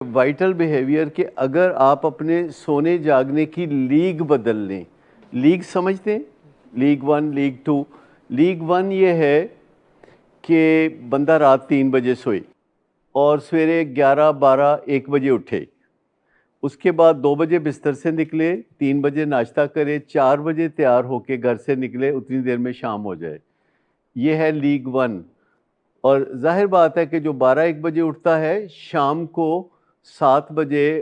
Vital behaviour کہ اگر آپ اپنے سونے جاگنے کی لیگ بدل لیں، لیگ سمجھتے ہیں؟ League 1 league 2۔ لیگ 1 یہ ہے کہ بندہ رات 3 بجے سوئی اور سویرے 11 12 1 بجے اٹھے، اس کے بعد 2 بجے بستر سے نکلے، 3 بجے ناشتہ کرے، 4 بجے تیار ہو کے گھر سے نکلے، اتنی دیر میں شام ہو جائے۔ یہ ہے لیگ 1۔ اور ظاہر بات ہے کہ جو 12 1 بجے اٹھتا ہے، شام کو 7 بجے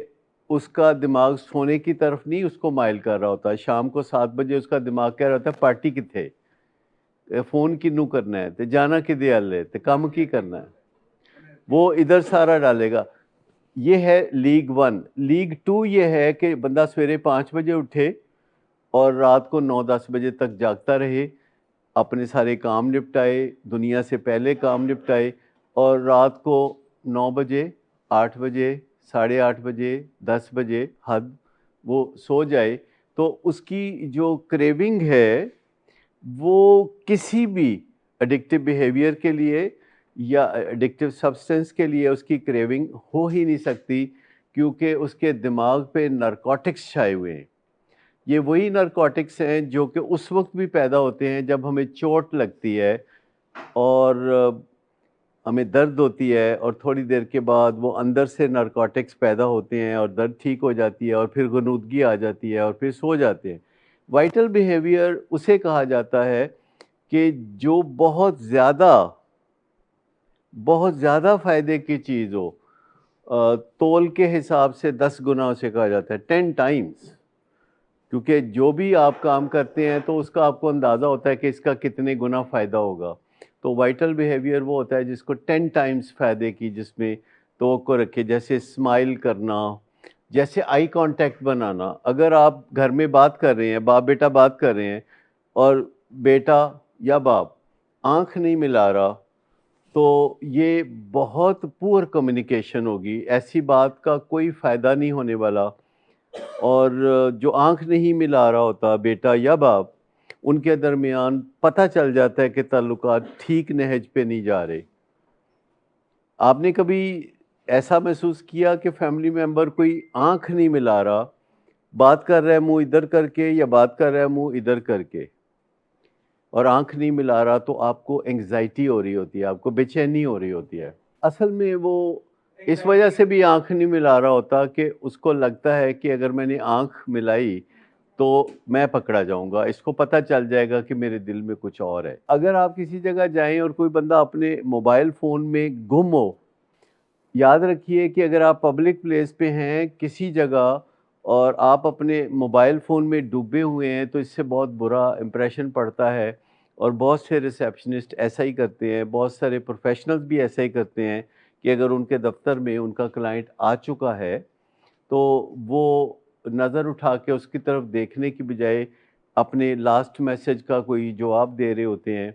اس کا دماغ سونے کی طرف نہیں اس کو مائل کر رہا ہوتا ہے، شام کو 7 بجے اس کا دماغ کہہ رہا ہوتا ہے پارٹی کتھے، فون کنوں کرنا ہے تے جانا کدے والے تے کام کی کرنا ہے، وہ ادھر سارا ڈالے گا۔ یہ ہے لیگ 1۔ لیگ 2 یہ ہے کہ بندہ سویرے 5 بجے اٹھے اور رات کو 9 10 بجے تک جاگتا رہے، اپنے سارے کام نپٹائے، دنیا سے پہلے کام نپٹائے، اور رات کو 9 بجے 8 بجے 8:30 بجے 10 بجے حد وہ سو جائے۔ تو اس کی جو کریونگ ہے وہ کسی بھی ایڈکٹیو بیہیویئر کے لیے یا ایڈکٹیو سبسٹنس کے لیے اس کی کریونگ ہو ہی نہیں سکتی، کیونکہ اس کے دماغ پہ نارکوٹکس چھائے ہوئے ہیں۔ یہ وہی نارکوٹکس ہیں جو کہ اس وقت بھی پیدا ہوتے ہیں جب ہمیں چوٹ لگتی ہے اور ہمیں درد ہوتی ہے، اور تھوڑی دیر کے بعد وہ اندر سے نارکوٹکس پیدا ہوتے ہیں اور درد ٹھیک ہو جاتی ہے اور پھر غنودگی آ جاتی ہے اور پھر سو جاتے ہیں۔ وائٹل بیہیویئر اسے کہا جاتا ہے کہ جو بہت زیادہ فائدے کی چیز ہو، تول کے حساب سے 10 گنا اسے کہا جاتا ہے، 10 ٹائمز، کیونکہ جو بھی آپ کام کرتے ہیں تو اس کا آپ کو اندازہ ہوتا ہے کہ اس کا کتنے گنا فائدہ ہوگا۔ تو وائٹل بیہیویئر وہ ہوتا ہے جس کو 10 ٹائمز فائدے کی جس میں توقع رکھے، جیسے اسمائل کرنا، جیسے آئی کانٹیکٹ بنانا۔ اگر آپ گھر میں بات کر رہے ہیں، باپ بیٹا بات کر رہے ہیں، اور بیٹا یا باپ آنکھ نہیں ملا رہا، تو یہ بہت پور کمیونیکیشن ہوگی، ایسی بات کا کوئی فائدہ نہیں ہونے والا۔ اور جو آنکھ نہیں ملا رہا ہوتا بیٹا یا باپ، ان کے درمیان پتہ چل جاتا ہے کہ تعلقات ٹھیک نہج پہ نہیں جا رہے۔ آپ نے کبھی ایسا محسوس کیا کہ فیملی ممبر کوئی آنکھ نہیں ملا رہا، بات کر رہا ہے منہ ادھر کر کے یا بات کر رہا ہے منہ ادھر کر کے، اور آنکھ نہیں ملا رہا، تو آپ کو انگزائٹی ہو رہی ہوتی ہے، آپ کو بے چینی ہو رہی ہوتی ہے؟ اصل میں وہ اس وجہ سے بھی آنکھ نہیں ملا رہا ہوتا کہ اس کو لگتا ہے کہ اگر میں نے آنکھ ملائی تو میں پکڑا جاؤں گا، اس کو پتہ چل جائے گا کہ میرے دل میں کچھ اور ہے۔ اگر آپ کسی جگہ جائیں اور کوئی بندہ اپنے موبائل فون میں گم ہو، یاد رکھیے کہ اگر آپ پبلک پلیس پہ ہیں کسی جگہ اور آپ اپنے موبائل فون میں ڈوبے ہوئے ہیں، تو اس سے بہت برا امپریشن پڑتا ہے، اور بہت سے ریسیپشنسٹ ایسا ہی کرتے ہیں، بہت سارے پروفیشنلز بھی ایسا ہی کرتے ہیں کہ اگر ان کے دفتر میں ان کا کلائنٹ آ چکا ہے تو وہ نظر اٹھا کے اس کی طرف دیکھنے کی بجائے اپنے لاسٹ میسج کا کوئی جواب دے رہے ہوتے ہیں،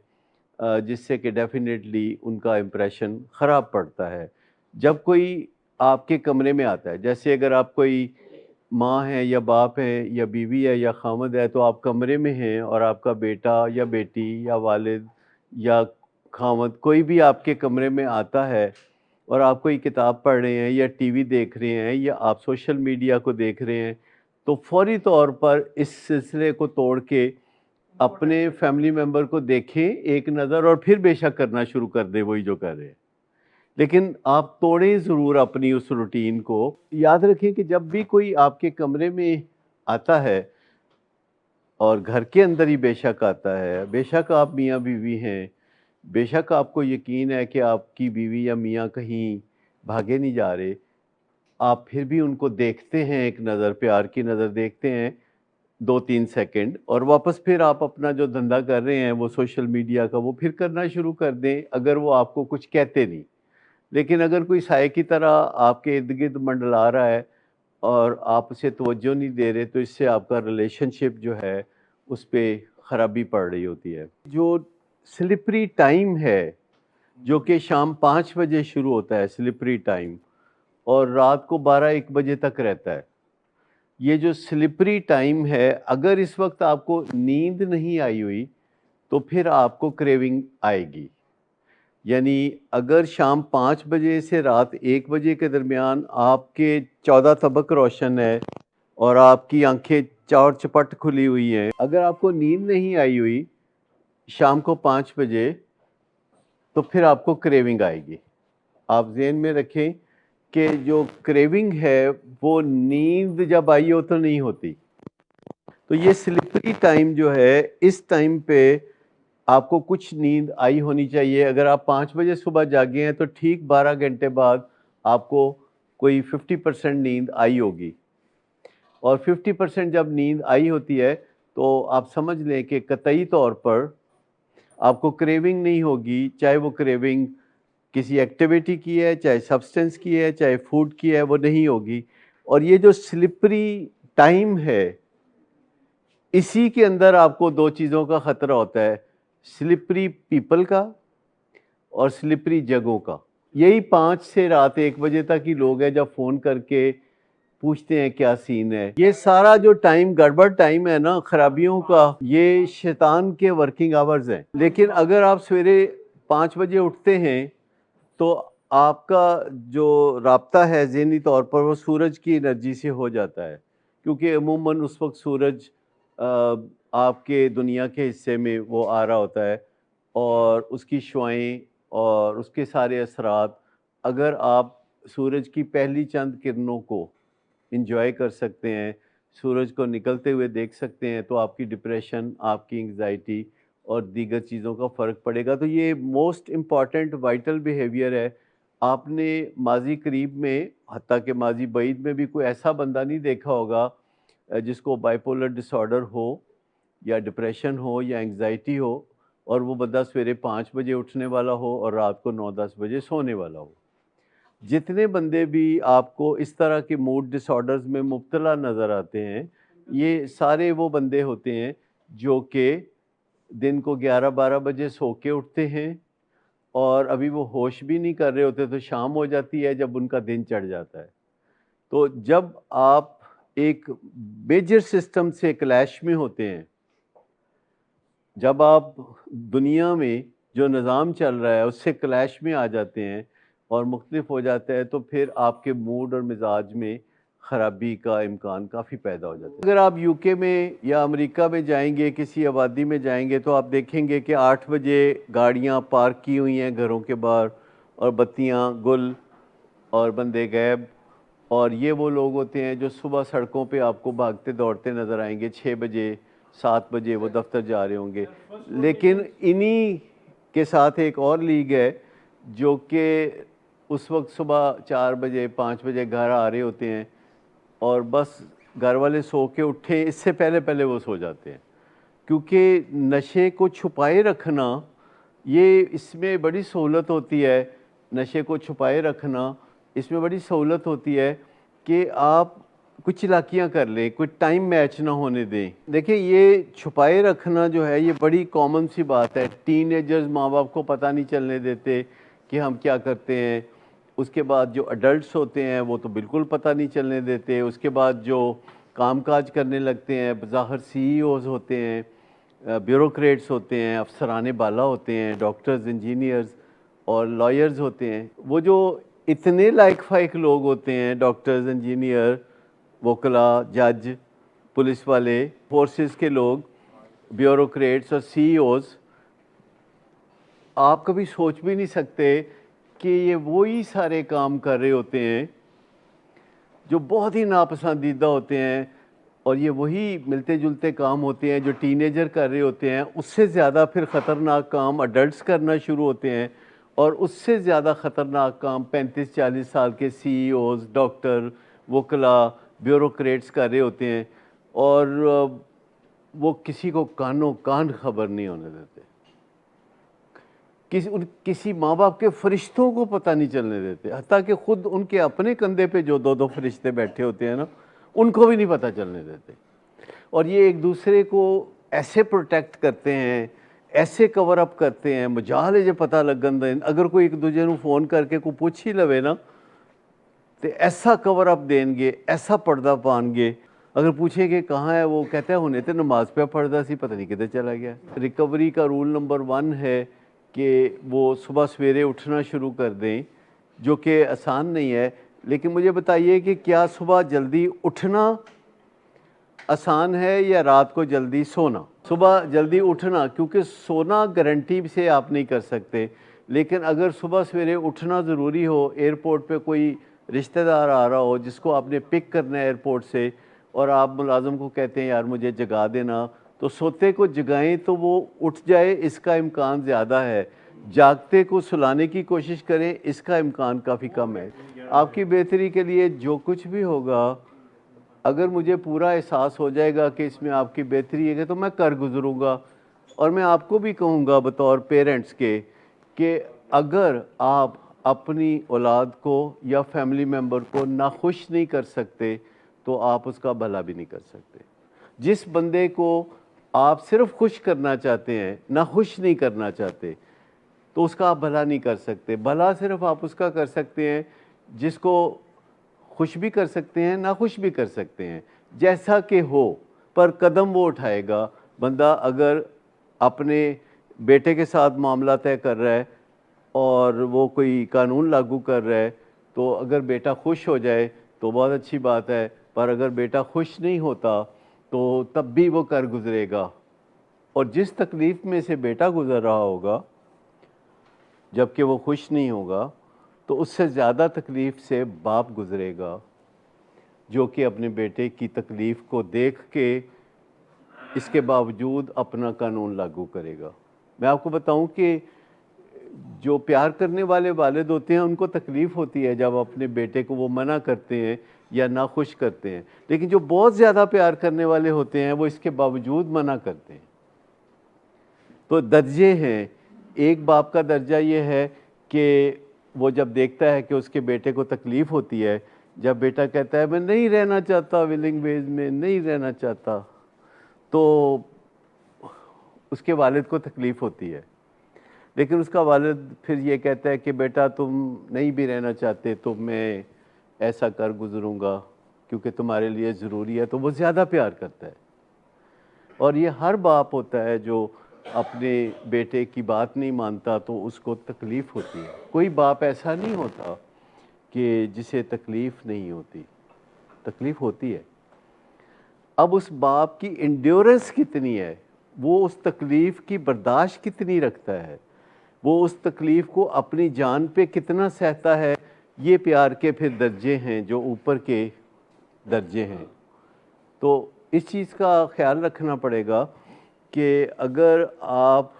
جس سے کہ ڈیفینیٹلی ان کا امپریشن خراب پڑتا ہے۔ جب کوئی آپ کے کمرے میں آتا ہے، جیسے اگر آپ کوئی ماں ہے یا باپ ہے یا بیوی ہے یا خامد ہے، تو آپ کمرے میں ہیں اور آپ کا بیٹا یا بیٹی یا والد یا خامد کوئی بھی آپ کے کمرے میں آتا ہے اور آپ کوئی کتاب پڑھ رہے ہیں یا ٹی وی دیکھ رہے ہیں یا آپ سوشل میڈیا کو دیکھ رہے ہیں، تو فوری طور پر اس سلسلے کو توڑ کے اپنے فیملی ممبر کو دیکھیں ایک نظر، اور پھر بے شک کرنا شروع کر دیں وہی جو کر رہے ہیں، لیکن آپ توڑیں ضرور اپنی اس روٹین کو۔ یاد رکھیں کہ جب بھی کوئی آپ کے کمرے میں آتا ہے، اور گھر کے اندر ہی بے شک آتا ہے، بے شک آپ میاں بیوی ہیں، بے شک آپ کو یقین ہے کہ آپ کی بیوی یا میاں کہیں بھاگے نہیں جا رہے، آپ پھر بھی ان کو دیکھتے ہیں، ایک نظر، پیار کی نظر دیکھتے ہیں 2 3 سیکنڈ، اور واپس پھر آپ اپنا جو دھندا کر رہے ہیں وہ سوشل میڈیا کا، وہ پھر کرنا شروع کر دیں اگر وہ آپ کو کچھ کہتے نہیں۔ لیکن اگر کوئی سائے کی طرح آپ کے ارد گرد منڈلا رہا ہے اور آپ اسے توجہ نہیں دے رہے، تو اس سے آپ کا ریلیشن شپ جو ہے اس پہ خرابی پڑ رہی ہوتی ہے۔ جو سلپری ٹائم ہے، جو کہ شام 5 بجے شروع ہوتا ہے سلپری ٹائم، اور رات کو 12 1 بجے تک رہتا ہے، یہ جو سلپری ٹائم ہے، اگر اس وقت آپ کو نیند نہیں آئی ہوئی تو پھر آپ کو کریونگ آئے گی۔ یعنی اگر شام 5 بجے سے رات 1 بجے کے درمیان آپ کے 14 طبق روشن ہے اور آپ کی آنکھیں چور چپٹ کھلی ہوئی ہیں، اگر آپ کو نیند نہیں آئی ہوئی شام کو 5 بجے تو پھر آپ کو کریونگ آئے گی۔ آپ ذہن میں رکھیں کہ جو کریونگ ہے وہ نیند جب آئی ہو تو نہیں ہوتی۔ تو یہ سلپری ٹائم جو ہے، اس ٹائم پہ آپ کو کچھ نیند آئی ہونی چاہیے۔ اگر آپ 5 بجے صبح جاگے ہیں تو ٹھیک 12 گھنٹے بعد آپ کو کوئی 50% نیند آئی ہوگی، اور 50% جب نیند آئی ہوتی ہے تو آپ سمجھ لیں کہ قطعی طور پر آپ کو کریونگ نہیں ہوگی، چاہے وہ کریونگ کسی ایکٹیویٹی کی ہے، چاہے سبسٹنس کی ہے، چاہے فوڈ کی ہے، وہ نہیں ہوگی۔ اور یہ جو سلپری ٹائم ہے، اسی کے اندر آپ کو دو چیزوں کا خطرہ ہوتا ہے، سلپری پیپل کا اور سلپری جگہوں کا۔ یہی 5 سے رات 1 بجے تک ہی لوگ ہیں جب فون کر کے پوچھتے ہیں کیا سین ہے۔ یہ سارا جو ٹائم گڑبڑ ٹائم ہے نا خرابیوں کا، یہ شیطان کے ورکنگ آورز ہیں۔ لیکن اگر آپ سویرے 5 بجے اٹھتے ہیں تو آپ کا جو رابطہ ہے ذہنی طور پر وہ سورج کی انرجی سے ہو جاتا ہے، کیونکہ عموماً اس وقت سورج آپ کے دنیا کے حصے میں وہ آ رہا ہوتا ہے، اور اس کی شعاعیں اور اس کے سارے اثرات، اگر آپ سورج کی پہلی چند کرنوں کو انجوائے کر سکتے ہیں، سورج کو نکلتے ہوئے دیکھ سکتے ہیں، تو آپ کی ڈپریشن، آپ کی انگزائٹی اور دیگر چیزوں کا فرق پڑے گا۔ تو یہ موسٹ امپورٹنٹ وائٹل بیہیویئر ہے۔ آپ نے ماضی قریب میں، حتیٰ کہ ماضی بعید میں بھی کوئی ایسا بندہ نہیں دیکھا ہوگا جس کو بائیپولر ڈس آرڈر ہو یا ڈپریشن ہو یا انگزائٹی ہو، اور وہ بندہ سویرے 5 بجے اٹھنے والا ہو اور رات کو 9-10 بجے سونے والا ہو۔ جتنے بندے بھی آپ کو اس طرح کے موڈ ڈس آرڈرز میں مبتلا نظر آتے ہیں، یہ سارے وہ بندے ہوتے ہیں جو کہ دن کو 11-12 بجے سو کے اٹھتے ہیں، اور ابھی وہ ہوش بھی نہیں کر رہے ہوتے تو شام ہو جاتی ہے جب ان کا دن چڑھ جاتا ہے۔ تو جب آپ ایک میجر سسٹم سے کلیش میں ہوتے ہیں، جب آپ دنیا میں جو نظام چل رہا ہے اس سے کلیش میں آ جاتے ہیں اور مختلف ہو جاتا ہے، تو پھر آپ کے موڈ اور مزاج میں خرابی کا امکان کافی پیدا ہو جاتا ہے۔ اگر آپ یو کے میں یا امریکہ میں جائیں گے، کسی آبادی میں جائیں گے، تو آپ دیکھیں گے کہ 8 بجے گاڑیاں پارک کی ہوئی ہیں گھروں کے باہر، اور بتیاں گل اور بندے غائب، اور یہ وہ لوگ ہوتے ہیں جو صبح سڑکوں پہ آپ کو بھاگتے دوڑتے نظر آئیں گے۔ 6 بجے 7 بجے وہ دفتر جا رہے ہوں گے۔ لیکن انہی کے ساتھ ایک اور لیگ ہے جو کہ اس وقت صبح 4 بجے 5 بجے گھر آ رہے ہوتے ہیں، اور بس گھر والے سو کے اٹھے اس سے پہلے وہ سو جاتے ہیں، کیونکہ نشے کو چھپائے رکھنا، یہ اس میں بڑی سہولت ہوتی ہے۔ نشے کو چھپائے رکھنا اس میں بڑی سہولت ہوتی ہے کہ آپ کچھ چلاکیاں کر لیں، کوئی ٹائم میچ نہ ہونے دیں۔ دیکھیں، یہ چھپائے رکھنا جو ہے یہ بڑی کامن سی بات ہے۔ ٹین ایجرز ماں باپ کو پتہ نہیں چلنے دیتے کہ ہم کیا کرتے ہیں۔ اس کے بعد جو اڈلٹس ہوتے ہیں وہ تو بالکل پتہ نہیں چلنے دیتے۔ اس کے بعد جو کام کاج کرنے لگتے ہیں، بظاہر سی ای اوز ہوتے ہیں، بیوروکریٹس ہوتے ہیں، افسران بالا ہوتے ہیں، ڈاکٹرز، انجینئرز اور لائرز ہوتے ہیں، وہ جو اتنے لائق فائق لوگ ہوتے ہیں، ڈاکٹرز، انجینئر، وکلاء، جج، پولیس والے، فورسز کے لوگ، بیوروکریٹس اور سی ای اوز، آپ کبھی سوچ بھی نہیں سکتے کہ یہ وہی سارے کام کر رہے ہوتے ہیں جو بہت ہی ناپسندیدہ ہوتے ہیں، اور یہ وہی ملتے جلتے کام ہوتے ہیں جو ٹین ایجر کر رہے ہوتے ہیں۔ اس سے زیادہ پھر خطرناک کام اڈلٹس کرنا شروع ہوتے ہیں، اور اس سے زیادہ خطرناک کام 35-40 سال کے سی ای اوز، ڈاکٹر، وکلاء، بیوروکریٹس کر رہے ہوتے ہیں، اور وہ کسی کو کانوں کان خبر نہیں ہونے دیتے۔ کسی ماں باپ کے فرشتوں کو پتہ نہیں چلنے دیتے، حتیٰ کہ خود ان کے اپنے کندھے پہ جو 2 فرشتے بیٹھے ہوتے ہیں نا، ان کو بھی نہیں پتہ چلنے دیتے۔ اور یہ ایک دوسرے کو ایسے پروٹیکٹ کرتے ہیں، ایسے کور اپ کرتے ہیں، مجال ہے جو پتہ لگن دیں۔ اگر کوئی ایک دوسرے کو فون کر کے کوئی پوچھ ہی لوے نا، تو ایسا کور اپ دیں گے، ایسا پردہ پان گے۔ اگر پوچھیں کہ کہاں ہے، وہ کہتا ہے ہونے تے نماز پہ پڑھدا سی، پتہ نہیں کدھر چلا گیا۔ ریکوری کا رول نمبر 1 ہے کہ وہ صبح سویرے اٹھنا شروع کر دیں، جو کہ آسان نہیں ہے. لیکن مجھے بتائیے کہ کیا صبح جلدی اٹھنا آسان ہے یا رات کو جلدی سونا؟ صبح جلدی اٹھنا، کیونکہ سونا گارنٹی سے آپ نہیں کر سکتے، لیکن اگر صبح سویرے اٹھنا ضروری ہو، ایئرپورٹ پہ کوئی رشتہ دار آ رہا ہو جس کو آپ نے پک کرنا ہے ایئرپورٹ سے، اور آپ ملازم کو کہتے ہیں یار مجھے جگا دینا، تو سوتے کو جگائیں تو وہ اٹھ جائے، اس کا امکان زیادہ ہے. جاگتے کو سلانے کی کوشش کریں، اس کا امکان کافی کم ہے. آپ کی بہتری کے لیے جو کچھ بھی ہوگا، اگر مجھے پورا احساس ہو جائے گا کہ اس میں آپ کی بہتری ہے تو میں کر گزروں گا. اور میں آپ کو بھی کہوں گا بطور پیرنٹس کے کہ اگر آپ اپنی اولاد کو یا فیملی ممبر کو ناخوش نہیں کر سکتے تو آپ اس کا بھلا بھی نہیں کر سکتے. جس بندے کو آپ صرف خوش کرنا چاہتے ہیں، ناخوش نہیں کرنا چاہتے، تو اس کا آپ بھلا نہیں کر سکتے. بھلا صرف آپ اس کا کر سکتے ہیں جس کو خوش بھی کر سکتے ہیں، ناخوش بھی کر سکتے ہیں، جیسا کہ ہو، پر قدم وہ اٹھائے گا. بندہ اگر اپنے بیٹے کے ساتھ معاملہ طے کر رہا ہے اور وہ کوئی قانون لاگو کر رہا ہے، تو اگر بیٹا خوش ہو جائے تو بہت اچھی بات ہے، پر اگر بیٹا خوش نہیں ہوتا تو تب بھی وہ کر گزرے گا. اور جس تکلیف میں سے بیٹا گزر رہا ہوگا جبکہ وہ خوش نہیں ہوگا، تو اس سے زیادہ تکلیف سے باپ گزرے گا، جو کہ اپنے بیٹے کی تکلیف کو دیکھ کے اس کے باوجود اپنا قانون لاگو کرے گا. میں آپ کو بتاؤں کہ جو پیار کرنے والے والد ہوتے ہیں ان کو تکلیف ہوتی ہے جب اپنے بیٹے کو وہ منع کرتے ہیں یا ناخوش کرتے ہیں، لیکن جو بہت زیادہ پیار کرنے والے ہوتے ہیں وہ اس کے باوجود منع کرتے ہیں. تو درجے ہیں. ایک باپ کا درجہ یہ ہے کہ وہ جب دیکھتا ہے کہ اس کے بیٹے کو تکلیف ہوتی ہے، جب بیٹا کہتا ہے میں نہیں رہنا چاہتا ولنگ ویز میں، نہیں رہنا چاہتا، تو اس کے والد کو تکلیف ہوتی ہے. لیکن اس کا والد پھر یہ کہتا ہے کہ بیٹا تم نہیں بھی رہنا چاہتے تو میں ایسا کر گزروں گا کیونکہ تمہارے لیے ضروری ہے، تو وہ زیادہ پیار کرتا ہے. اور یہ ہر باپ ہوتا ہے جو اپنے بیٹے کی بات نہیں مانتا تو اس کو تکلیف ہوتی ہے. کوئی باپ ایسا نہیں ہوتا کہ جسے تکلیف نہیں ہوتی، تکلیف ہوتی ہے. اب اس باپ کی انڈیورنس کتنی ہے، وہ اس تکلیف کی برداشت کتنی رکھتا ہے، وہ اس تکلیف کو اپنی جان پہ کتنا سہتا ہے، یہ پیار کے پھر درجے ہیں جو اوپر کے درجے ہیں. تو اس چیز کا خیال رکھنا پڑے گا کہ اگر آپ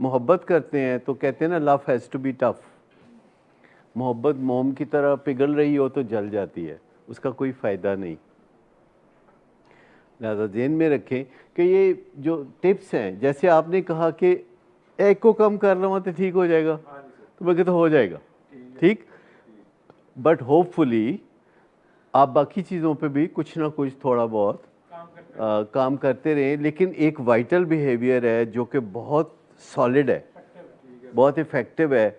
محبت کرتے ہیں تو کہتے ہیں نا لو ہیز ٹو بی ٹف. محبت موم کی طرح پگھل رہی ہو تو جل جاتی ہے، اس کا کوئی فائدہ نہیں. لہذا ذہن میں رکھیں کہ یہ جو ٹپس ہیں، جیسے آپ نے کہا کہ ایک کو کم کر رہا ہوں تو ٹھیک ہو جائے گا، تو میں کہتا ہو جائے گا ٹھیک، بٹ ہوپ فلی آپ باقی چیزوں پہ بھی کچھ نہ کچھ تھوڑا بہت کام کرتے رہیں. لیکن ایک وائٹل بیہیویئر ہے جو کہ بہت سالڈ ہے، بہت افیکٹو ہے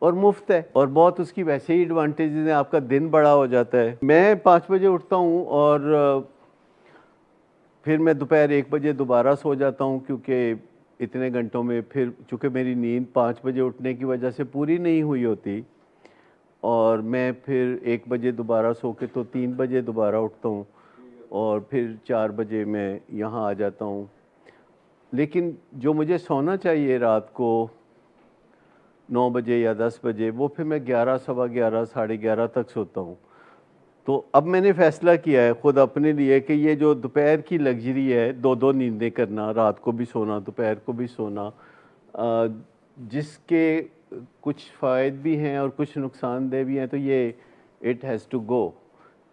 اور مفت ہے، اور بہت اس کی ویسے ہی ایڈوانٹیجز ہیں. آپ کا دن بڑا ہو جاتا ہے. میں 5 بجے اٹھتا ہوں اور پھر میں دوپہر 1 بجے دوبارہ سو جاتا ہوں، کیونکہ اتنے گھنٹوں میں پھر چونکہ میری نیند 5 بجے اٹھنے کی وجہ سے پوری نہیں ہوئی ہوتی، اور میں پھر 1 بجے دوبارہ سو کے تو 3 بجے دوبارہ اٹھتا ہوں، اور پھر 4 بجے میں یہاں آ جاتا ہوں. لیکن جو مجھے سونا چاہیے رات کو 9 بجے یا 10 بجے، وہ پھر میں 11، 11:15، 11:30 تک سوتا ہوں. تو اب میں نے فیصلہ کیا ہے خود اپنے لیے کہ یہ جو دوپہر کی لگژری ہے، 2 نیندیں کرنا، رات کو بھی سونا دوپہر کو بھی سونا، جس کے کچھ فوائد بھی ہیں اور کچھ نقصان دہ بھی ہیں، تو یہ اٹ ہیز ٹو گو.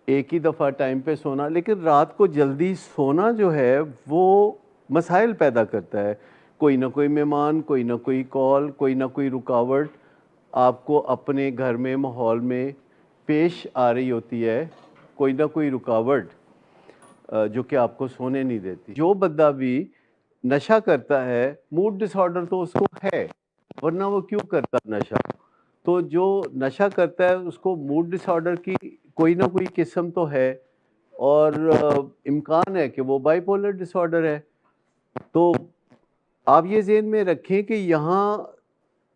ایک ہی دفعہ ٹائم پہ سونا، لیکن رات کو جلدی سونا جو ہے وہ مسائل پیدا کرتا ہے. کوئی نہ کوئی مہمان، کوئی نہ کوئی کال، کوئی نہ کوئی رکاوٹ آپ کو اپنے گھر میں ماحول میں پیش آ رہی ہوتی ہے، کوئی نہ کوئی رکاوٹ جو کہ آپ کو سونے نہیں دیتی. جو بندہ بھی نشہ کرتا ہے، موڈ ڈس آرڈر تو اس کو ہے، ورنہ وہ کیوں کرتا نشہ. تو جو نشہ کرتا ہے اس کو موڈ ڈس آرڈر کی کوئی نہ کوئی قسم تو ہے، اور امکان ہے کہ وہ بائی پولر ڈس آرڈر ہے. تو آپ یہ ذہن میں رکھیں کہ یہاں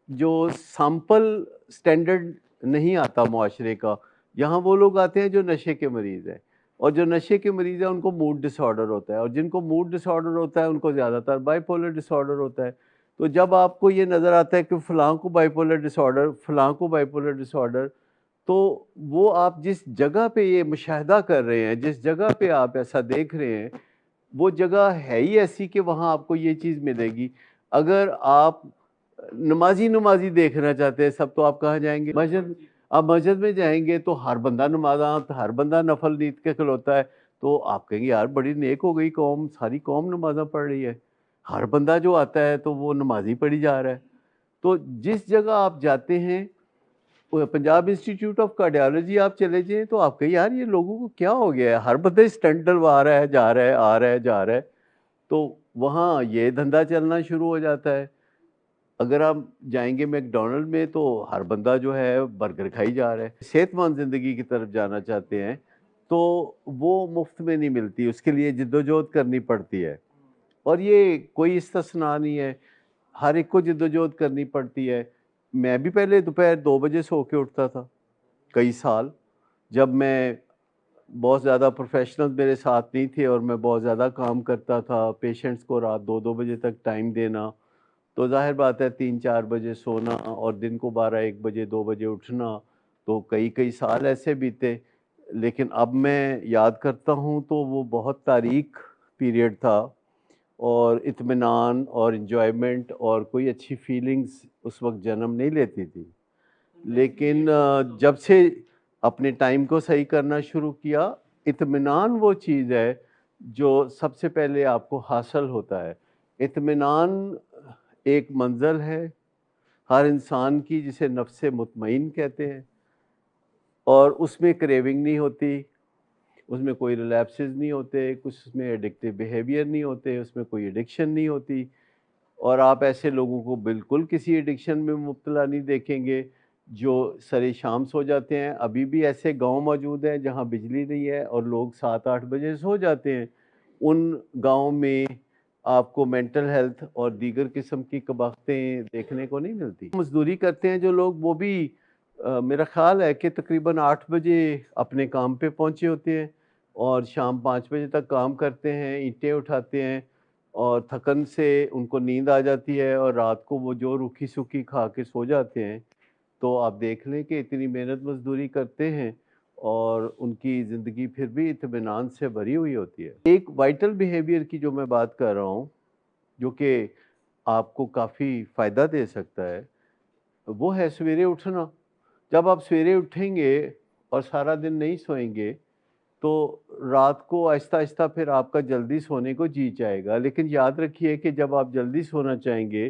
جو سیمپل سٹینڈرڈ نہیں آتا معاشرے کا، یہاں وہ لوگ آتے ہیں جو نشے کے مریض ہیں، اور جو نشے کے مریض ہیں ان کو موڈ ڈس آرڈر ہوتا ہے، اور جن کو موڈ ڈس آرڈر ہوتا ہے ان کو زیادہ تر بائی پولر ڈس آرڈر ہوتا ہے۔ تو جب آپ کو یہ نظر آتا ہے کہ فلاں کو بائی پولر ڈس آرڈر، فلاں کو بائی پولر ڈس آرڈر، تو وہ آپ جس جگہ پہ یہ مشاہدہ کر رہے ہیں، جس جگہ پہ آپ ایسا دیکھ رہے ہیں، وہ جگہ ہے ہی ایسی کہ وہاں آپ کو یہ چیز ملے گی۔ اگر آپ نمازی دیکھنا چاہتے ہیں سب، تو آپ کہاں جائیں گے؟ مسجد۔ آپ مسجد میں جائیں گے تو ہر بندہ نمازاں، ہر بندہ نفل نیت کے کھلوتا ہے، تو آپ کہیں گے یار بڑی نیک ہو گئی قوم، ساری قوم نمازاں پڑھ رہی ہے، ہر بندہ جو آتا ہے تو وہ نمازی پڑھی جا رہا ہے۔ تو جس جگہ آپ جاتے ہیں، پنجاب انسٹیٹیوٹ آف کارڈیالوجی آپ چلے جائیں تو آپ کہیں یار یہ لوگوں کو کیا ہو گیا ہے، ہر بندہ اسٹنٹ ڈلوا رہا ہے، جا رہا ہے، آ رہا ہے، جا رہا ہے، تو وہاں یہ دھندا چلنا شروع ہو جاتا ہے۔ اگر آپ جائیں گے میک ڈونلڈ میں تو ہر بندہ جو ہے برگر کھائی جا رہا ہے۔ صحت مند زندگی کی طرف جانا چاہتے ہیں تو وہ مفت میں نہیں ملتی، اس کے لیے جدوجہد کرنی پڑتی ہے، اور یہ کوئی استثناء نہیں ہے، ہر ایک کو جدوجہد کرنی پڑتی ہے۔ میں بھی پہلے دوپہر 2 بجے سو کے اٹھتا تھا کئی سال، جب میں بہت زیادہ پروفیشنل میرے ساتھ نہیں تھے اور میں بہت زیادہ کام کرتا تھا، پیشنٹس کو رات 2 بجے تک ٹائم دینا، تو ظاہر بات ہے 3-4 بجے سونا اور دن کو 12-1 بجے 2 بجے اٹھنا، تو کئی سال ایسے بیتے۔ لیکن اب میں یاد کرتا ہوں تو وہ بہت تاریک پیریڈ تھا، اور اطمینان اور انجوائمنٹ اور کوئی اچھی فیلنگز اس وقت جنم نہیں لیتی تھی۔ لیکن جب سے اپنے ٹائم کو صحیح کرنا شروع کیا، اطمینان وہ چیز ہے جو سب سے پہلے آپ کو حاصل ہوتا ہے۔ اطمینان ایک منزل ہے ہر انسان کی جسے نفس مطمئن کہتے ہیں، اور اس میں کریونگ نہیں ہوتی، اس میں کوئی ریلیپسز نہیں ہوتے، کچھ اس میں ایڈکٹیو بیہیویئر نہیں ہوتے، اس میں کوئی ایڈکشن نہیں ہوتی، اور آپ ایسے لوگوں کو بالکل کسی ایڈکشن میں مبتلا نہیں دیکھیں گے جو سر شام سو جاتے ہیں۔ ابھی بھی ایسے گاؤں موجود ہیں جہاں بجلی نہیں ہے اور لوگ 7-8 بجے سو جاتے ہیں، ان گاؤں میں آپ کو مینٹل ہیلتھ اور دیگر قسم کی کباختیں دیکھنے کو نہیں ملتی۔ مزدوری کرتے ہیں جو لوگ، وہ بھی میرا خیال ہے کہ تقریباً 8 بجے اپنے کام پہ پہنچے ہوتے ہیں اور شام 5 بجے تک کام کرتے ہیں، اینٹیں اٹھاتے ہیں، اور تھکن سے ان کو نیند آ جاتی ہے اور رات کو وہ جو روکھی سوکھی کھا کے سو جاتے ہیں۔ تو آپ دیکھ لیں کہ اتنی محنت مزدوری کرتے ہیں اور ان کی زندگی پھر بھی اطمینان سے بھری ہوئی ہوتی ہے۔ ایک وائٹل بیہیویئر کی جو میں بات کر رہا ہوں، جو کہ آپ کو کافی فائدہ دے سکتا ہے، وہ ہے سویرے اٹھنا۔ جب آپ سویرے اٹھیں گے اور سارا دن نہیں سوئیں گے تو رات کو آہستہ آہستہ پھر آپ کا جلدی سونے کو جی چاہے گا، لیکن یاد رکھیے کہ جب آپ جلدی سونا چاہیں گے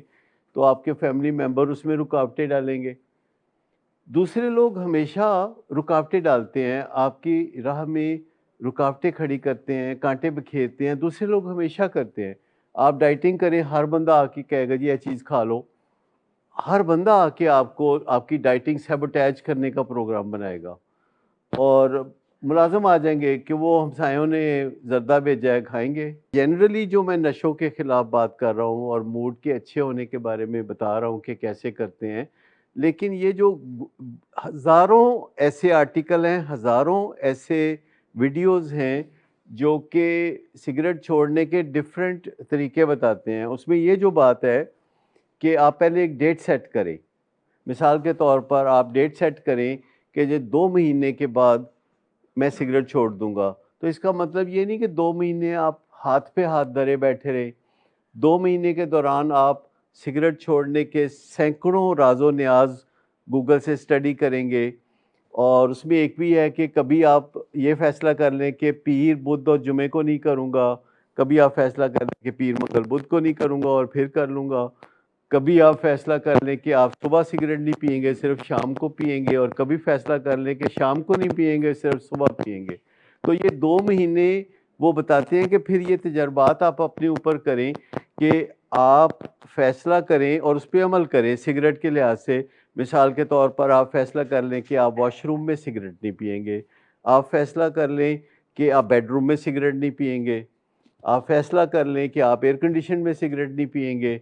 تو آپ کے فیملی ممبر اس میں رکاوٹیں ڈالیں گے۔ دوسرے لوگ ہمیشہ رکاوٹیں ڈالتے ہیں، آپ کی راہ میں رکاوٹیں کھڑی کرتے ہیں، کانٹے بکھیرتے ہیں، دوسرے لوگ ہمیشہ کرتے ہیں۔ آپ ڈائٹنگ کریں، ہر بندہ آ کے کہے گا جی یہ چیز کھا لو، ہر بندہ آ کے آپ کو آپ کی ڈائٹنگ سیبوٹیج کرنے کا پروگرام بنائے گا، اور ملازم آ جائیں گے کہ وہ ہمسایوں نے زردہ بھیجا ہے، کھائیں گے۔ جنرلی جو میں نشوں کے خلاف بات کر رہا ہوں اور موڈ کے اچھے ہونے کے بارے میں بتا رہا ہوں کہ کیسے کرتے ہیں، لیکن یہ جو ہزاروں ایسے آرٹیکل ہیں، ہزاروں ایسے ویڈیوز ہیں جو کہ سگریٹ چھوڑنے کے ڈیفرنٹ طریقے بتاتے ہیں، اس میں یہ جو بات ہے کہ آپ پہلے ایک ڈیٹ سیٹ کریں۔ مثال کے طور پر آپ ڈیٹ سیٹ کریں کہ یہ 2 مہینے کے بعد میں سگریٹ چھوڑ دوں گا، تو اس کا مطلب یہ نہیں کہ 2 مہینے آپ ہاتھ پہ ہاتھ دھرے بیٹھے رہیں۔ 2 مہینے کے دوران آپ سگریٹ چھوڑنے کے سینکڑوں راز و نیاز گوگل سے اسٹڈی کریں گے، اور اس میں ایک بھی ہے کہ کبھی آپ یہ فیصلہ کر لیں کہ پیر بدھ اور جمعے کو نہیں کروں گا، کبھی آپ فیصلہ کر لیں کہ پیر منگل بدھ کو نہیں کروں گا اور پھر کر لوں گا، کبھی آپ فیصلہ کر لیں کہ آپ صبح سگریٹ نہیں پئیں گے، صرف شام کو پئیں گے، اور کبھی فیصلہ کر لیں کہ شام کو نہیں پئیں گے، صرف صبح پئیں گے۔ تو یہ 2 مہینے وہ بتاتے ہیں کہ پھر یہ تجربات آپ اپنے اوپر کریں کہ آپ فیصلہ کریں اور اس پہ عمل کریں سگریٹ کے لحاظ سے۔ مثال کے طور پر آپ فیصلہ کر لیں کہ آپ واش روم میں سگریٹ نہیں پئیں گے، آپ فیصلہ کر لیں کہ آپ بیڈ روم میں سگریٹ نہیں پئیں گے، آپ فیصلہ کر لیں کہ آپ ایئر کنڈیشن میں سگریٹ نہیں پئیں گے،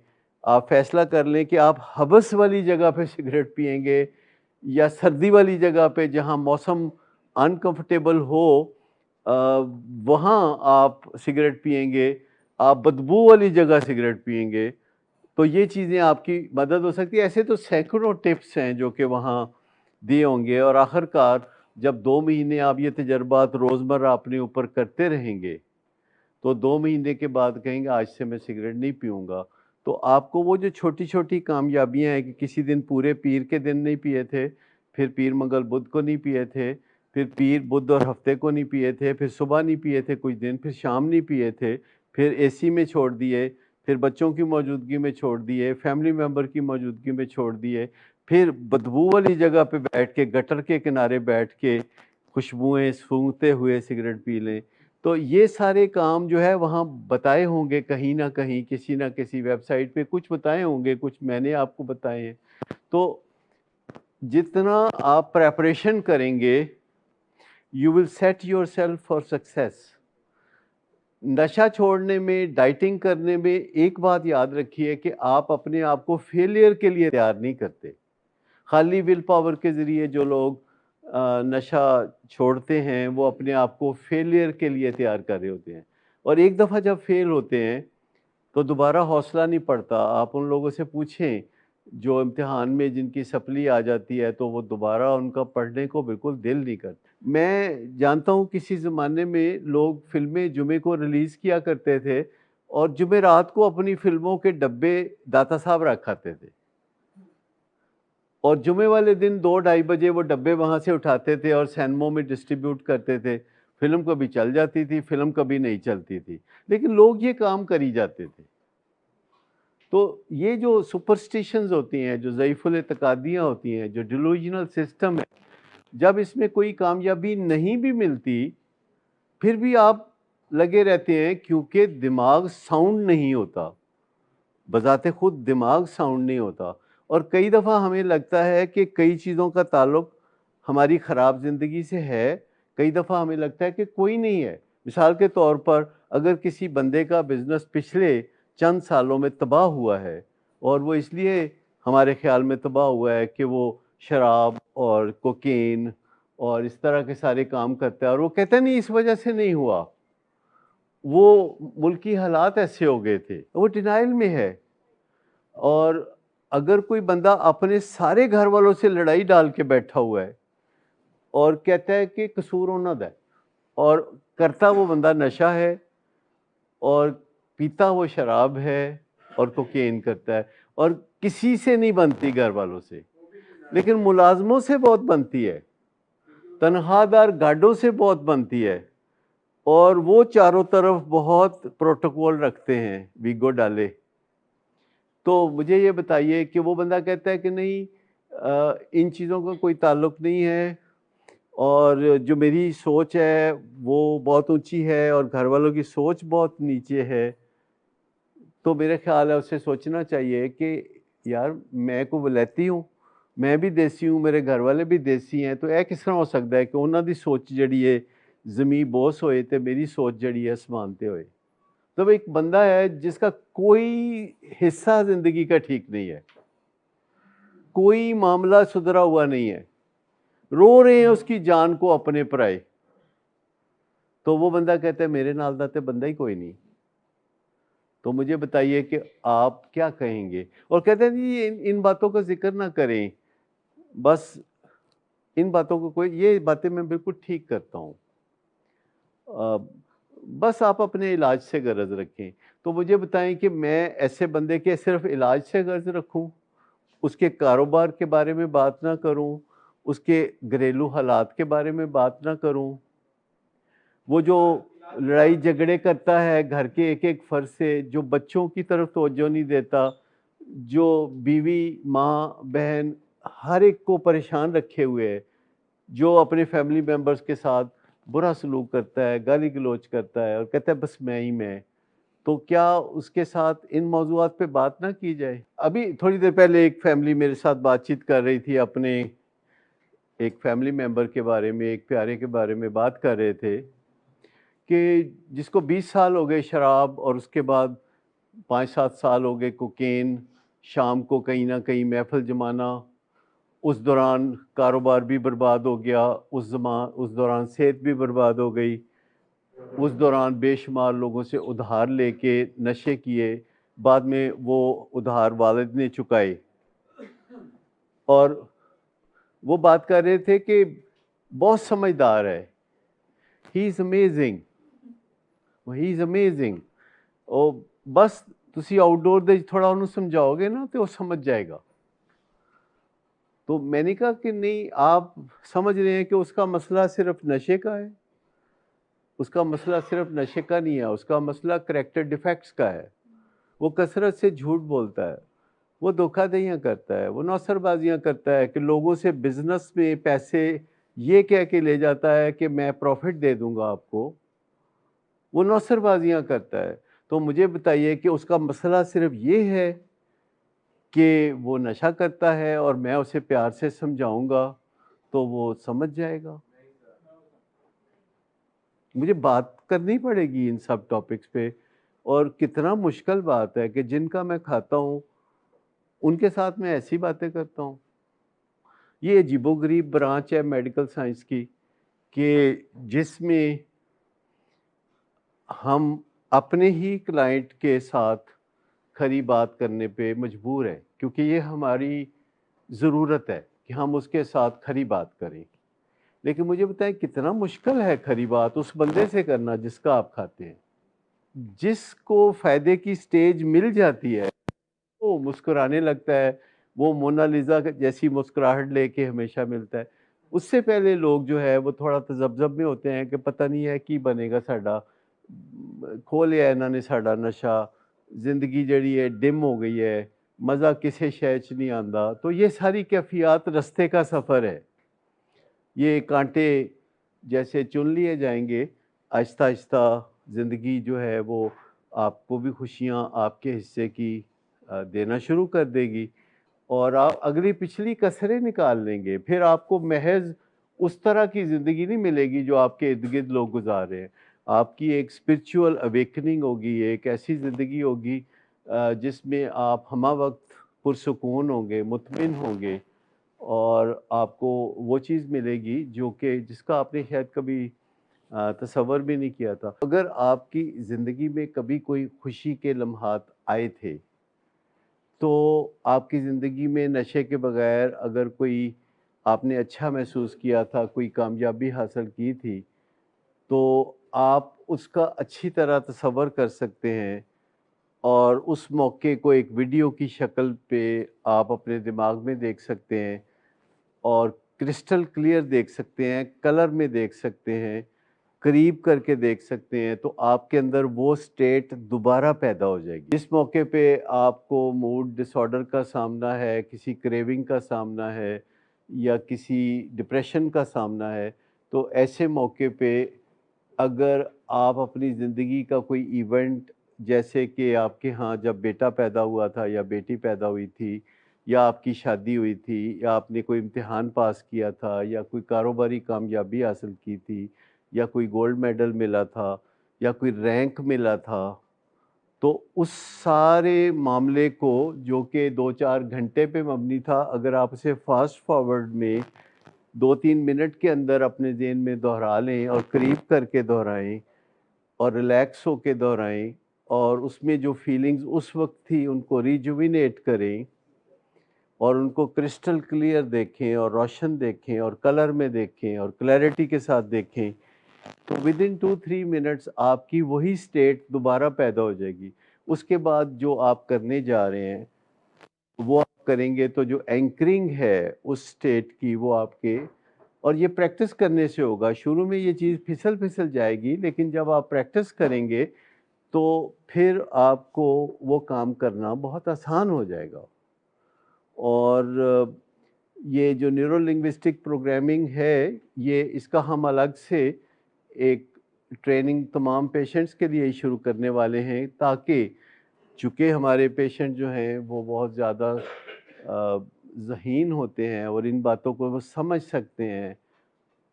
آپ فیصلہ کر لیں کہ آپ حبس والی جگہ پہ سگریٹ پئیں گے یا سردی والی جگہ پہ جہاں موسم انکمفرٹیبل ہو وہاں آپ سگریٹ پئیں گے، آپ بدبو والی جگہ سگریٹ پئیں گے، تو یہ چیزیں آپ کی مدد ہو سکتی ہے۔ ایسے تو سینکڑوں ٹپس ہیں جو کہ وہاں دیے ہوں گے، اور آخر کار جب 2 مہینے آپ یہ تجربات روزمرہ اپنے اوپر کرتے رہیں گے تو 2 مہینے کے بعد کہیں گے آج سے میں سگریٹ نہیں پیوں گا۔ تو آپ کو وہ جو چھوٹی چھوٹی کامیابیاں ہیں کہ کسی دن پورے پیر کے دن نہیں پیے تھے، پھر پیر منگل بدھ کو نہیں پیے تھے، پھر پیر بدھ اور ہفتے کو نہیں پیے تھے، پھر صبح نہیں پیے تھے کچھ دن، پھر شام نہیں پیے تھے، پھر اے سی میں چھوڑ دیے، پھر بچوں کی موجودگی میں چھوڑ دیے، فیملی ممبر کی موجودگی میں چھوڑ دیے، پھر بدبو والی جگہ پہ بیٹھ کے گٹر کے کنارے بیٹھ کے خوشبوئیں سونگھتے ہوئے سگریٹ پی لیں۔ تو یہ سارے کام جو ہے وہاں بتائے ہوں گے کہیں نہ کہیں، کسی نہ کسی ویب سائٹ پہ کچھ بتائے ہوں گے، کچھ میں نے آپ کو بتائے ہیں۔ تو جتنا آپ پریپریشن کریں گے you will set yourself for success. نشہ چھوڑنے میں، ڈائٹنگ کرنے میں ایک بات یاد رکھیے کہ آپ اپنے آپ کو فیلئر کے لیے تیار نہیں کرتے۔ خالی ول پاور کے ذریعے جو لوگ نشہ چھوڑتے ہیں وہ اپنے آپ کو فیلئر کے لیے تیار کر رہے ہوتے ہیں، اور ایک دفعہ جب فیل ہوتے ہیں تو دوبارہ حوصلہ نہیں پڑتا۔ آپ ان لوگوں سے پوچھیں جو امتحان میں جن کی سپلی آ جاتی ہے تو وہ دوبارہ ان کا پڑھنے کو بالکل دل نہیں کرتا۔ میں جانتا ہوں کسی زمانے میں لوگ فلمیں جمعے کو ریلیز کیا کرتے تھے اور جمعرات کو اپنی فلموں کے ڈبے داتا صاحب رکھاتے تھے، اور جمعے والے دن 2-2:30 بجے وہ ڈبے وہاں سے اٹھاتے تھے اور سینموں میں ڈسٹریبیوٹ کرتے تھے۔ فلم کبھی چل جاتی تھی، فلم کبھی نہیں چلتی تھی، لیکن لوگ یہ کام کری جاتے تھے۔ تو یہ جو سپرسٹیشنز ہوتی ہیں، جو ضعیف الاعتقادیاں ہوتی ہیں، جو ڈیلوژنل سسٹم ہے، جب اس میں کوئی کامیابی نہیں بھی ملتی پھر بھی آپ لگے رہتے ہیں، کیونکہ دماغ ساؤنڈ نہیں ہوتا، بذات خود دماغ ساؤنڈ نہیں ہوتا۔ اور کئی دفعہ ہمیں لگتا ہے کہ کئی چیزوں کا تعلق ہماری خراب زندگی سے ہے، کئی دفعہ ہمیں لگتا ہے کہ کوئی نہیں ہے۔ مثال کے طور پر اگر کسی بندے کا بزنس پچھلے چند سالوں میں تباہ ہوا ہے، اور وہ اس لیے ہمارے خیال میں تباہ ہوا ہے کہ وہ شراب اور کوکین اور اس طرح کے سارے کام کرتا ہے، اور وہ کہتا ہے نہیں اس وجہ سے نہیں ہوا، وہ ملکی حالات ایسے ہو گئے تھے، وہ ڈینائل میں ہے۔ اور اگر کوئی بندہ اپنے سارے گھر والوں سے لڑائی ڈال کے بیٹھا ہوا ہے اور کہتا ہے کہ قصور انہاں دا ہے، اور کرتا وہ بندہ نشہ ہے اور پیتا وہ شراب ہے اور کوکین کرتا ہے، اور کسی سے نہیں بنتی گھر والوں سے، لیکن ملازموں سے بہت بنتی ہے، تنخواہ دار گارڈوں سے بہت بنتی ہے، اور وہ چاروں طرف بہت پروٹوکول رکھتے ہیں ویگو ڈالے۔ تو مجھے یہ بتائیے کہ وہ بندہ کہتا ہے کہ نہیں ان چیزوں کا کوئی تعلق نہیں ہے، اور جو میری سوچ ہے وہ بہت اونچی ہے اور گھر والوں کی سوچ بہت نیچے ہے، تو میرے خیال ہے اسے سوچنا چاہیے کہ یار میں کو ولیتی ہوں، میں بھی دیسی ہوں، میرے گھر والے بھی دیسی ہیں، تو یہ کس طرح ہو سکتا ہے کہ انہوں دی سوچ جڑی ہے زمین بوس ہوئے تے میری سوچ جڑی ہے اسمانتے ہوئے۔ تو ایک بندہ ہے جس کا کوئی حصہ زندگی کا ٹھیک نہیں ہے، کوئی معاملہ سدھرا ہوا نہیں ہے، رو رہے ہیں اس کی جان کو اپنے پرائے، تو وہ بندہ کہتا ہے میرے نال دا تے بندہ ہی کوئی نہیں۔ تو مجھے بتائیے کہ آپ کیا کہیں گے؟ اور کہتے ہیں جی ان باتوں کا ذکر نہ کریں، بس ان باتوں کو کوئی، یہ باتیں میں بالکل ٹھیک کرتا ہوں، بس آپ اپنے علاج سے غرض رکھیں۔ تو مجھے بتائیں کہ میں ایسے بندے کے صرف علاج سے غرض رکھوں، اس کے کاروبار کے بارے میں بات نہ کروں، اس کے گھریلو حالات کے بارے میں بات نہ کروں، وہ جو لڑائی جھگڑے کرتا ہے گھر کے ایک ایک فرد سے، جو بچوں کی طرف توجہ نہیں دیتا، جو بیوی ماں بہن ہر ایک کو پریشان رکھے ہوئے ہے، جو اپنے فیملی ممبرز کے ساتھ برا سلوک کرتا ہے، گالی گلوچ کرتا ہے اور کہتا ہے بس میں ہی میں، تو کیا اس کے ساتھ ان موضوعات پہ بات نہ کی جائے؟ ابھی تھوڑی دیر پہلے ایک فیملی میرے ساتھ بات چیت کر رہی تھی، اپنے ایک فیملی ممبر کے بارے میں، ایک پیارے کے بارے میں بات کر رہے تھے کہ جس کو 20 سال ہو گئے شراب، اور اس کے بعد 5-7 سال ہو گئے کوکین شام کو کہیں نہ کہیں محفل جمانا، اس دوران کاروبار بھی برباد ہو گیا، اس دوران صحت بھی برباد ہو گئی، اس دوران بے شمار لوگوں سے ادھار لے کے نشے کیے، بعد میں وہ ادھار والد نے چکائے۔ اور وہ بات کر رہے تھے کہ بہت سمجھدار ہے، ہی is amazing, he is amazing, اور بس تسی آؤٹ ڈور دے تھوڑا انہوں سمجھاؤ گے نا تو وہ سمجھ جائے گا۔ تو میں نے کہا کہ نہیں، آپ سمجھ رہے ہیں کہ اس کا مسئلہ صرف نشے کا ہے، اس کا مسئلہ صرف نشے کا نہیں ہے، اس کا مسئلہ کریکٹر ڈیفیکٹس کا ہے۔ وہ کثرت سے جھوٹ بولتا ہے، وہ دھوکہ دہیاں کرتا ہے، وہ نوسر بازیاں کرتا ہے کہ لوگوں سے بزنس میں پیسے یہ کہہ کے لے جاتا ہے کہ میں پروفٹ دے دوں گا آپ کو، وہ نوسر بازیاں کرتا ہے۔ تو مجھے بتائیے کہ اس کا مسئلہ صرف یہ ہے کہ وہ نشہ کرتا ہے اور میں اسے پیار سے سمجھاؤں گا تو وہ سمجھ جائے گا؟ مجھے بات کرنی پڑے گی ان سب ٹاپکس پہ، اور کتنا مشکل بات ہے کہ جن کا میں کھاتا ہوں ان کے ساتھ میں ایسی باتیں کرتا ہوں۔ یہ عجیب و غریب برانچ ہے میڈیکل سائنس کی کہ جس میں ہم اپنے ہی کلائنٹ کے ساتھ کھری بات کرنے پہ مجبور ہیں، کیونکہ یہ ہماری ضرورت ہے کہ ہم اس کے ساتھ کھری بات کریں۔ لیکن مجھے بتائیں کتنا مشکل ہے کھری بات اس بندے سے کرنا جس کا آپ کھاتے ہیں۔ جس کو فائدے کی سٹیج مل جاتی ہے وہ مسکرانے لگتا ہے، وہ مونا لیزا جیسی مسکراہٹ لے کے ہمیشہ ملتا ہے۔ اس سے پہلے لوگ جو ہے وہ تھوڑا تذبذب میں ہوتے ہیں کہ پتہ نہیں ہے کی بنے گا، ساڈا کھو لیا انہوں نے ساڈا نشہ، زندگی جڑی ہے ڈم ہو گئی ہے، مزہ کسے شے چ نہیں آندا۔ تو یہ ساری کیفیات رستے کا سفر ہے، یہ کانٹے جیسے چن لیے جائیں گے، آہستہ آہستہ زندگی جو ہے وہ آپ کو بھی خوشیاں آپ کے حصے کی دینا شروع کر دے گی، اور آپ اگلی پچھلی کسریں نکال لیں گے۔ پھر آپ کو محض اس طرح کی زندگی نہیں ملے گی جو آپ کے ارد گرد لوگ گزار رہے ہیں، آپ کی ایک اسپرچول اویکننگ ہوگی، ایک ایسی زندگی ہوگی جس میں آپ ہمہ وقت پرسکون ہوں گے، مطمئن ہوں گے، اور آپ کو وہ چیز ملے گی جو کہ جس کا آپ نے شاید کبھی تصور بھی نہیں کیا تھا۔ اگر آپ کی زندگی میں کبھی کوئی خوشی کے لمحات آئے تھے تو آپ کی زندگی میں نشے کے بغیر اگر کوئی آپ نے اچھا محسوس کیا تھا، کوئی کامیابی حاصل کی تھی، تو آپ اس کا اچھی طرح تصور کر سکتے ہیں، اور اس موقع کو ایک ویڈیو کی شکل پہ آپ اپنے دماغ میں دیکھ سکتے ہیں، اور کرسٹل کلیئر دیکھ سکتے ہیں، کلر میں دیکھ سکتے ہیں، قریب کر کے دیکھ سکتے ہیں، تو آپ کے اندر وہ سٹیٹ دوبارہ پیدا ہو جائے گی۔ اس موقع پہ آپ کو موڈ ڈس آرڈر کا سامنا ہے، کسی کریونگ کا سامنا ہے، یا کسی ڈپریشن کا سامنا ہے، تو ایسے موقع پہ اگر آپ اپنی زندگی کا کوئی ایونٹ، جیسے کہ آپ کے ہاں جب بیٹا پیدا ہوا تھا یا بیٹی پیدا ہوئی تھی، یا آپ کی شادی ہوئی تھی، یا آپ نے کوئی امتحان پاس کیا تھا، یا کوئی کاروباری کامیابی حاصل کی تھی، یا کوئی گولڈ میڈل ملا تھا، یا کوئی رینک ملا تھا، تو اس سارے معاملے کو جو کہ 2-4 گھنٹے پہ مبنی تھا، اگر آپ اسے فاسٹ فارورڈ میں 2-3 منٹ کے اندر اپنے ذہن میں دہرا لیں اور قریب کر کے دہرائیں اور ریلیکس ہو کے دہرائیں، اور اس میں جو فیلنگز اس وقت تھی ان کو ریجوینیٹ کریں، اور ان کو کرسٹل کلیئر دیکھیں، اور روشن دیکھیں، اور کلر میں دیکھیں، اور کلیئرٹی کے ساتھ دیکھیں، تو ود ان 2-3 منٹس آپ کی وہی سٹیٹ دوبارہ پیدا ہو جائے گی۔ اس کے بعد جو آپ کرنے جا رہے ہیں وہ آپ کریں گے، تو جو اینکرنگ ہے اس سٹیٹ کی وہ آپ کے، اور یہ پریکٹس کرنے سے ہوگا۔ شروع میں یہ چیز پھسل جائے گی، لیکن جب آپ پریکٹس کریں گے تو پھر آپ کو وہ کام کرنا بہت آسان ہو جائے گا۔ اور یہ جو نیورو لنگوسٹک پروگرامنگ ہے، یہ اس کا ہم الگ سے ایک ٹریننگ تمام پیشنٹس کے لیے شروع کرنے والے ہیں، تاکہ چونکہ ہمارے پیشنٹ جو ہیں وہ بہت زیادہ ذہین ہوتے ہیں اور ان باتوں کو وہ سمجھ سکتے ہیں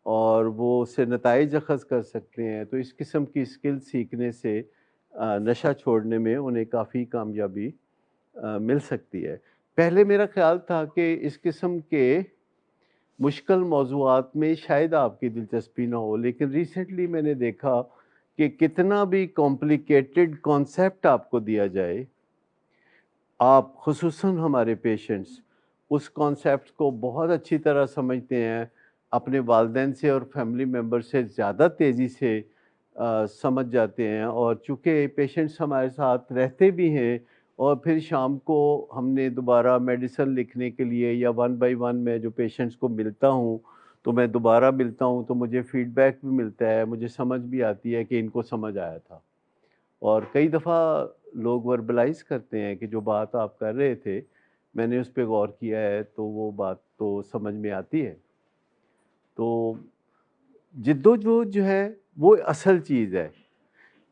اور وہ اس سے نتائج اخذ کر سکتے ہیں، تو اس قسم کی اسکل سیکھنے سے نشہ چھوڑنے میں انہیں کافی کامیابی مل سکتی ہے۔ پہلے میرا خیال تھا کہ اس قسم کے مشکل موضوعات میں شاید آپ کی دلچسپی نہ ہو، لیکن ریسنٹلی میں نے دیکھا کہ کتنا بھی کمپلیکیٹڈ کانسیپٹ آپ کو دیا جائے، آپ خصوصاً ہمارے پیشنٹس اس کانسیپٹ کو بہت اچھی طرح سمجھتے ہیں، اپنے والدین سے اور فیملی ممبر سے زیادہ تیزی سے سمجھ جاتے ہیں، اور چونکہ پیشنٹس ہمارے ساتھ رہتے بھی ہیں، اور پھر شام کو ہم نے دوبارہ میڈیسن لکھنے کے لیے یا 1 by 1 میں جو پیشنٹس کو ملتا ہوں تو میں دوبارہ ملتا ہوں تو مجھے فیڈ بیک بھی ملتا ہے، مجھے سمجھ بھی آتی ہے کہ ان کو سمجھ آیا تھا، اور کئی دفعہ لوگ وربلائز کرتے ہیں کہ جو بات آپ کر رہے تھے میں نے اس پہ غور کیا ہے تو وہ بات تو سمجھ میں آتی ہے۔ تو جدوجہد جو ہے وہ اصل چیز ہے،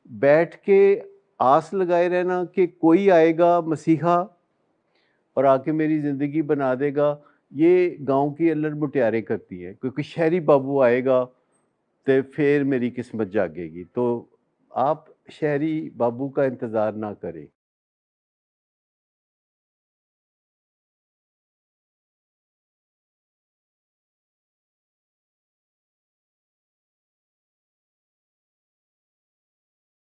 بیٹھ کے آس لگائے رہنا کہ کوئی آئے گا مسیحا اور آ کے میری زندگی بنا دے گا، یہ گاؤں کی الر مٹیاریں کرتی ہیں، کیونکہ شہری بابو آئے گا تو پھر میری قسمت جاگے گی۔ تو آپ شہری بابو کا انتظار نہ کریں۔